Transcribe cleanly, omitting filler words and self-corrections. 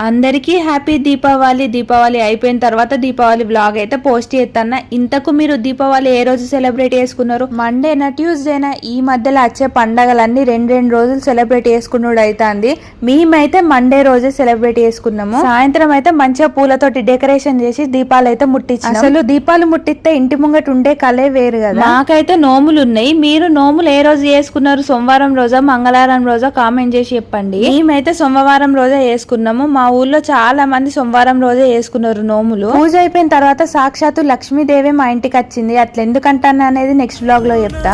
అందరికీ హ్యాపీ దీపావళి. దీపావళి అయిపోయిన తర్వాత దీపావళి వ్లాగ్ అయితే పోస్ట్ చేస్తాను. ఇంతకు మీరు దీపావళి ఏ రోజు సెలబ్రేట్ చేసుకున్నారు? మండేనా ట్యూస్డేనా? ఈ మధ్యలో వచ్చే పండగలన్నీ రెండు రోజులు సెలబ్రేట్ చేసుకున్నాడు అవుతుంది. మేమైతే మండే రోజే సెలబ్రేట్ చేసుకున్నాము. సాయంత్రం అయితే మంచిగా పూలతోటి డెకరేషన్ చేసి దీపాలు అయితే ముట్టించాం. అసలు దీపాలు ముట్టిస్తే ఇంటి ముంగట ఉండే కలే వేరు కదా. నాకైతే నోములు ఉన్నాయి. మీరు నోములు ఏ రోజు చేసుకున్నారు? సోమవారం రోజా మంగళవారం రోజా కామెంట్ చేసి చెప్పండి. మేమైతే సోమవారం రోజే చేసుకున్నాము. మా ఊర్లో చాలా మంది సోమవారం రోజే వేసుకున్నారు నోములు. పూజ అయిపోయిన తర్వాత సాక్షాత్తు లక్ష్మీదేవి మా ఇంటికి వచ్చింది. అట్లా ఎందుకంటాను అనేది నెక్స్ట్ బ్లాగ్ లో చెప్తా.